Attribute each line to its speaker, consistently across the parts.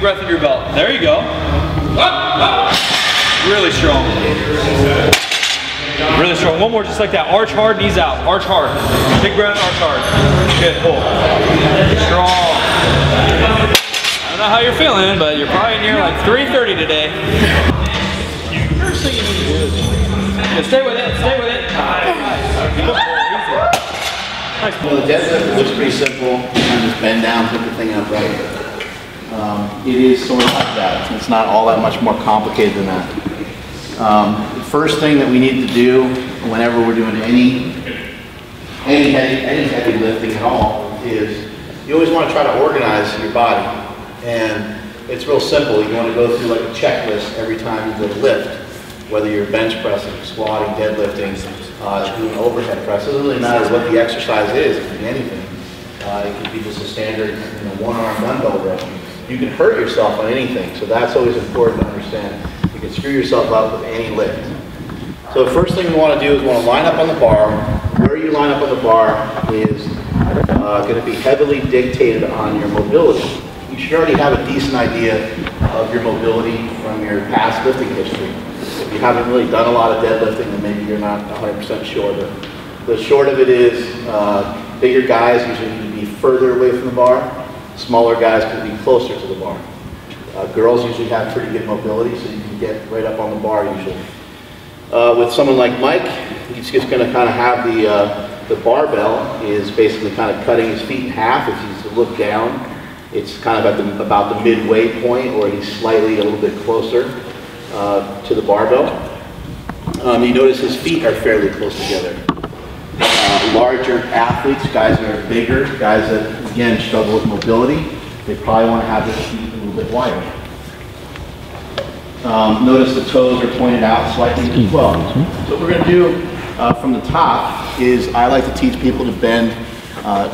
Speaker 1: breath in your belt. There you go. Really strong. Really strong. One more just like that. Arch hard, knees out. Arch hard. Big breath, arch hard. Good, pull. Strong. I don't know how you're feeling, but you're probably near like 330 today. First thing you need to do is stay with it, stay with it. Nice.
Speaker 2: Well, the deadlift looks pretty simple. Just bend down, put the thing up right. It is sort of like that. It's not all that much more complicated than that. The first thing that we need to do whenever we're doing any heavy lifting at all is you always want to try to organize your body. And it's real simple. You want to go through like a checklist every time you go to lift, whether you're bench pressing, squatting, deadlifting, doing overhead press. It doesn't really matter what the exercise is. It can be anything. It could be just a standard one-arm dumbbell row. You can hurt yourself on anything, so that's always important to understand. You can screw yourself up with any lift. So the first thing we want to do is we want to line up on the bar. Where you line up on the bar is going to be heavily dictated on your mobility. You should already have a decent idea of your mobility from your past lifting history. If you haven't really done a lot of deadlifting, then maybe you're not 100% sure. But the short of it is, bigger guys usually need to be further away from the bar. Smaller guys can be closer to the bar. Girls usually have pretty good mobility, so you can get right up on the bar usually. With someone like Mike, he's just going to kind of have the barbell is basically kind of cutting his feet in half. If he's to look down, it's kind of at about the midway point, or he's slightly a little bit closer to the barbell. You notice his feet are fairly close together. Larger athletes, guys that are bigger, guys that, again, struggle with mobility, they probably want to have their feet a little bit wider. Notice the toes are pointed out slightly as well. So what we're going to do from the top is I like to teach people to bend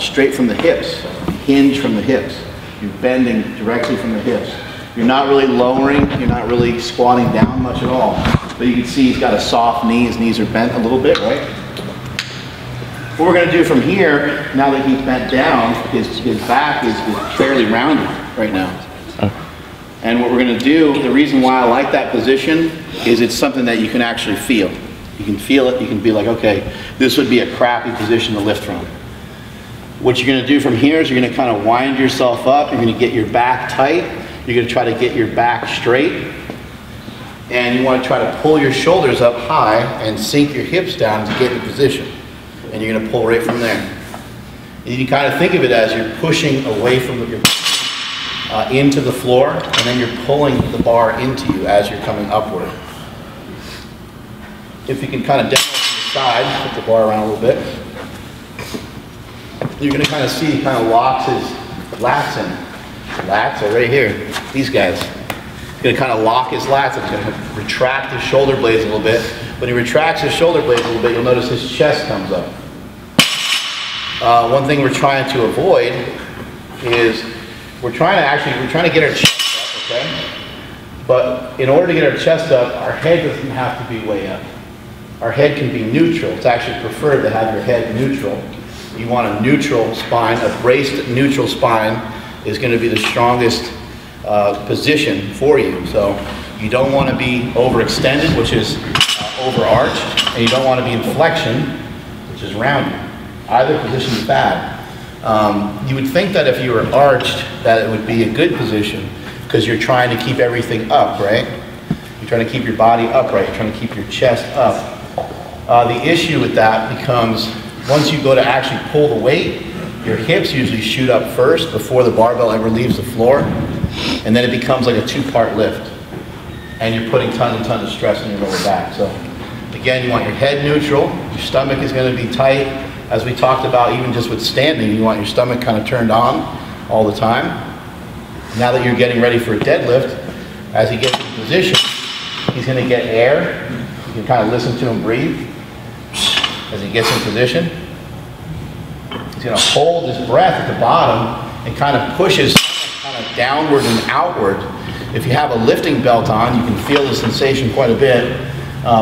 Speaker 2: straight from the hips, hinge from the hips. You're bending directly from the hips. You're not really lowering, you're not really squatting down much at all. But you can see he's got a soft knee, his knees are bent a little bit, right? What we're going to do from here, now that he's bent down, his back is fairly rounded right now. And what we're going to do, the reason why I like that position is it's something that you can actually feel. You can feel it, you can be like, okay, this would be a crappy position to lift from. What you're going to do from here is you're going to kind of wind yourself up, you're going to get your back tight, you're going to try to get your back straight, and you want to try to pull your shoulders up high and sink your hips down to get in position. And you're going to pull right from there. And you can kind of think of it as you're pushing away from into the floor, and then you're pulling the bar into you as you're coming upward. If you can kind of demo from the side, put the bar around a little bit, you're going to kind of see he kind of locks his lats in. Lats are right here, these guys. He's going to kind of lock his lats. It's going to retract his shoulder blades a little bit. When he retracts his shoulder blades a little bit, you'll notice his chest comes up. One thing we're trying to avoid is we're trying to get our chest up, okay? But in order to get our chest up, our head doesn't have to be way up. Our head can be neutral. It's actually preferred to have your head neutral. You want a neutral spine. A braced neutral spine is going to be the strongest position for you. So you don't want to be overextended, which is overarched, and you don't want to be in flexion, which is rounded. Either position is bad. You would think that if you were arched, that it would be a good position, because you're trying to keep everything up, right? You're trying to keep your body upright. You're trying to keep your chest up. The issue with that becomes, once you go to actually pull the weight, your hips usually shoot up first before the barbell ever leaves the floor, and then it becomes like a two-part lift, and you're putting tons and tons of stress on your lower back. So again, you want your head neutral, your stomach is going to be tight. As we talked about, even just with standing, you want your stomach kind of turned on all the time. Now that you're getting ready for a deadlift, as he gets in position, he's going to get air. You can kind of listen to him breathe as he gets in position. He's going to hold his breath at the bottom and kind of push his kind of downward and outward. If you have a lifting belt on, you can feel the sensation quite a bit.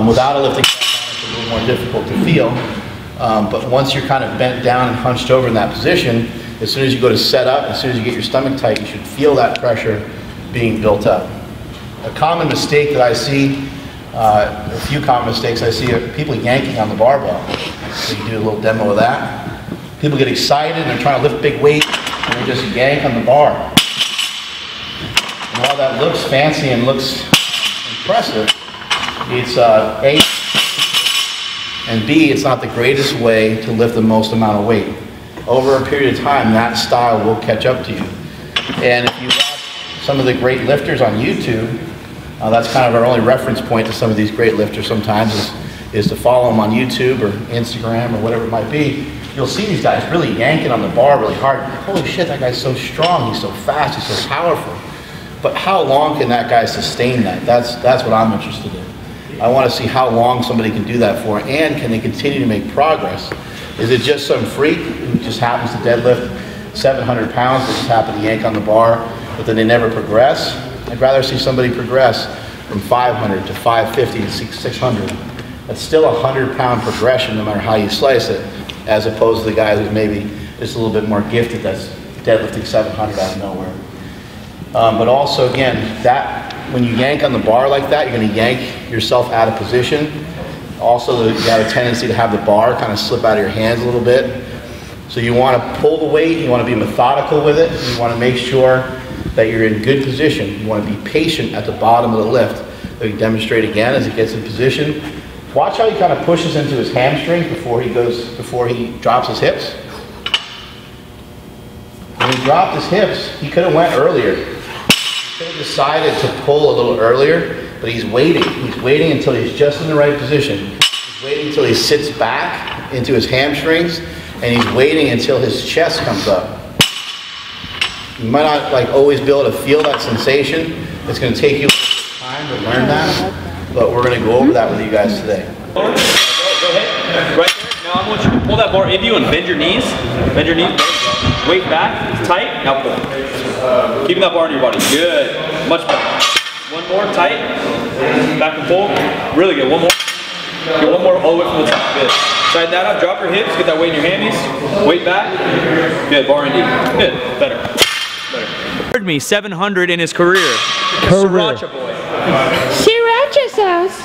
Speaker 2: Without a lifting belt on, it's a little more difficult to feel. But once you're kind of bent down and hunched over in that position, as soon as you go to set up, as soon as you get your stomach tight, you should feel that pressure being built up. A common mistake that I see, a few common mistakes I see are people yanking on the barbell. So you do a little demo of that. People get excited and they're trying to lift big weight and they just yank on the bar. And while that looks fancy and looks impressive, it's A, and B, it's not the greatest way to lift the most amount of weight. Over a period of time, that style will catch up to you. And if you watch some of the great lifters on YouTube, that's kind of our only reference point to some of these great lifters sometimes is to follow them on YouTube or Instagram or whatever it might be. You'll see these guys really yanking on the bar really hard. Holy shit, that guy's so strong, he's so fast, he's so powerful. But how long can that guy sustain that? That's what I'm interested in. I want to see how long somebody can do that for, and can they continue to make progress? Is it just some freak who just happens to deadlift 700 pounds, they just happen to yank on the bar, but then they never progress? I'd rather see somebody progress from 500 to 550 to 600. That's still a 100-pound progression no matter how you slice it, as opposed to the guy who's maybe just a little bit more gifted that's deadlifting 700 out of nowhere. But also, again, that when you yank on the bar like that, you're going to yank yourself out of position. Also, you have a tendency to have the bar kind of slip out of your hands a little bit. So you want to pull the weight, you want to be methodical with it, you want to make sure that you're in good position. You want to be patient at the bottom of the lift. So you demonstrate again as he gets in position. Watch how he kind of pushes into his hamstrings before he drops his hips. When he dropped his hips, he could have went earlier. He could have decided to pull a little earlier, but he's waiting. He's waiting until he's just in the right position. He's waiting until he sits back into his hamstrings, and he's waiting until his chest comes up. You might not always be able to feel that sensation. It's going to take you time to learn that, but we're going to go over that with you guys today.
Speaker 1: Go ahead. Right there. Now I want you to pull that bar into you and bend your knees. Bend your knees. There you go. Weight back. Tight. Now pull. Keeping that bar in your body. Good. Much better. One more. Tight. Back and pull. Really good. One more. Get one more all the way from the top. Good. Side that up. Drop your hips. Get that weight in your hammies. Weight back. Good. Bar and knee. Good. Better. Heard me 700 in his career. Sriracha boy.
Speaker 3: Sriracha sauce.